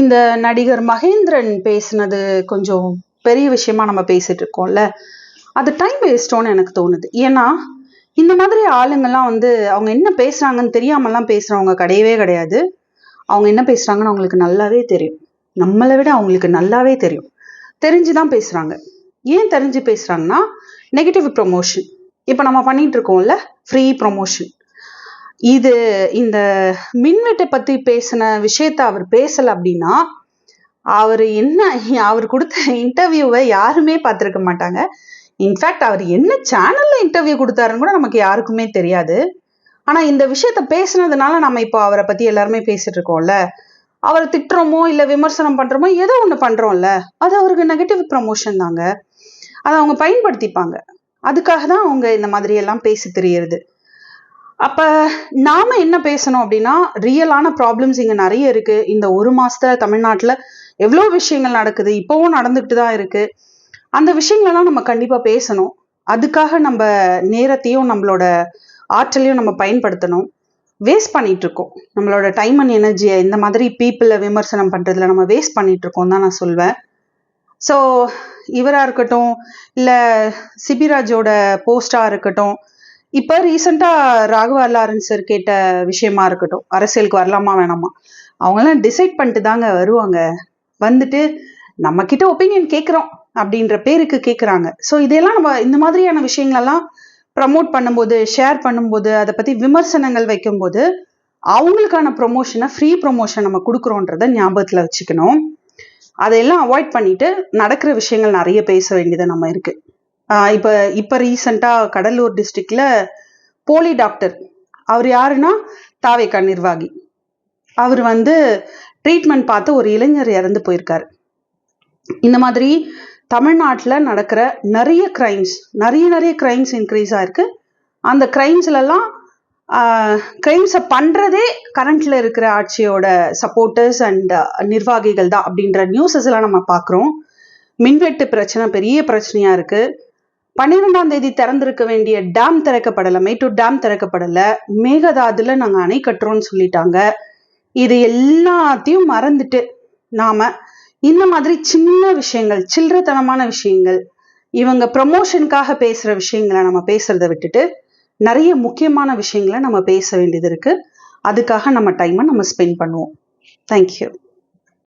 இந்த நடிகர் மகேந்திரன் பேசுனது கொஞ்சம் பெரிய விஷயமா நம்ம பேசிட்டு இருக்கோம்ல, அது டைம் வேஸ்டோன்னு எனக்கு தோணுது. ஏன்னா இந்த மாதிரி ஆளுங்கெல்லாம் அவங்க என்ன பேசுறாங்கன்னு தெரியாமலாம் பேசுறவங்க கிடையவே கிடையாது. அவங்க என்ன பேசுறாங்கன்னு அவங்களுக்கு நல்லாவே தெரியும். நம்மளை விட அவங்களுக்கு நல்லாவே தெரியும். தெரிஞ்சுதான் பேசுறாங்க. ஏன் தெரிஞ்சு பேசுறாங்கன்னா, நெகட்டிவ் ப்ரொமோஷன். இப்ப நம்ம பண்ணிட்டு இருக்கோம்ல, ஃப்ரீ ப்ரொமோஷன். இந்த மின்வெட்டை பத்தி பேசின விஷயத்த அவர் பேசல அப்படின்னா, அவர் கொடுத்த இன்டர்வியூவை யாருமே பார்த்திருக்க மாட்டாங்க. இன்ஃபேக்ட் அவர் என்ன சேனல்ல இன்டர்வியூ கொடுத்தாருன்னு கூட நமக்கு யாருக்குமே தெரியாது. ஆனா இந்த விஷயத்த பேசுனதுனால நம்ம இப்போ அவரை பத்தி எல்லாருமே பேசிட்டு இருக்கோம்ல. அவரை திட்டுறோமோ இல்ல விமர்சனம் பண்றோமோ ஏதோ ஒண்ணு பண்றோம்ல, அது அவருக்கு நெகட்டிவ் ப்ரமோஷன் தாங்க. அதை அவங்க பயன்படுத்திப்பாங்க. அதுக்காக தான் அவங்க இந்த மாதிரி எல்லாம் பேசி தெரியறது. அப்ப நாம என்ன பேசணும் அப்படின்னா, ரியலான ப்ராப்ளம்ஸ் இங்க நிறைய இருக்கு. இந்த ஒரு மாசத்துல தமிழ்நாட்டுல எவ்வளவு விஷயங்கள் நடக்குது, இப்பவும் நடந்துட்டு தான் இருக்கு. அந்த விஷயங்கள்லாம் நம்ம கண்டிப்பா பேசணும். அதுக்காக நம்ம நேரத்தையும் நம்மளோட ஆற்றலையும் நம்ம பயன்படுத்தணும். வேஸ்ட் பண்ணிட்டு இருக்கோம் நம்மளோட டைம் அண்ட் எனர்ஜியை இந்த மாதிரி பீப்புளை விமர்சனம் பண்றதுல நம்ம வேஸ்ட் பண்ணிட்டு இருக்கோம் தான் நான் சொல்வேன். ஸோ இவரா இருக்கட்டும், இல்ல சிபிராஜோட போஸ்டா இருக்கட்டும், இப்ப ரீசெண்டா ராகவா லாரன்ஸ் சார் கேட்ட விஷயமா இருக்கட்டும், அரசியலுக்கு வரலாமா வேணாமா, அவங்கெல்லாம் டிசைட் பண்ணிட்டு தாங்க வருவாங்க. வந்துட்டு நம்ம கிட்ட ஒப்பீனியன் கேட்குறோம் அப்படின்ற பேருக்கு கேட்குறாங்க. ஸோ இதெல்லாம் நம்ம இந்த மாதிரியான விஷயங்களெல்லாம் ப்ரமோட் பண்ணும்போது, ஷேர் பண்ணும்போது, அதை பத்தி விமர்சனங்கள் வைக்கும்போது அவங்களுக்கான ப்ரொமோஷனை, ஃப்ரீ ப்ரொமோஷன் நம்ம கொடுக்குறோன்றத ஞாபகத்துல வச்சுக்கணும். அதையெல்லாம் அவாய்ட் பண்ணிட்டு நடக்கிற விஷயங்கள் நிறைய பேச வேண்டியது நம்ம இருக்கு. இப்ப ரீசெண்டா கடலூர் டிஸ்ட்ரிக்ட்ல போலி டாக்டர், அவர் யாருன்னா தாவேகா நிர்வாகி. அவர் ட்ரீட்மெண்ட் பார்த்து ஒரு இளைஞர் இறந்து போயிருக்காரு. இந்த மாதிரி தமிழ்நாட்டுல நடக்கிற நிறைய கிரைம்ஸ் இன்க்ரீஸ் ஆயிருக்கு. அந்த கிரைம்ஸ்லாம் கிரைம்ஸை பண்றதே கரண்ட்ல இருக்கிற ஆட்சியோட சப்போர்ட்டர்ஸ் அண்ட் நிர்வாகிகள் தான் அப்படின்ற நியூஸஸ் எல்லாம் நம்ம பார்க்குறோம். மின்வெட்டு பிரச்சனை பெரிய பிரச்சனையா இருக்கு. 12ஆம் தேதி திறந்திருக்க வேண்டிய டேம் திறக்கப்படலை, மேட்டூர் டேம் திறக்கப்படலை. மேகதாதுல நாங்க அணை கட்டுறோம்னு சொல்லிட்டாங்க. இது எல்லாத்தையும் மறந்துட்டு நாம இந்த மாதிரி சின்ன விஷயங்கள், சில்லறத்தனமான விஷயங்கள், இவங்க ப்ரமோஷனுக்காக பேசுற விஷயங்களை நம்ம பேசுறதை விட்டுட்டு நிறைய முக்கியமான விஷயங்களை நம்ம பேச வேண்டியது இருக்கு. அதுக்காக நம்ம டைமை நம்ம ஸ்பெண்ட் பண்ணுவோம். தேங்க்யூ.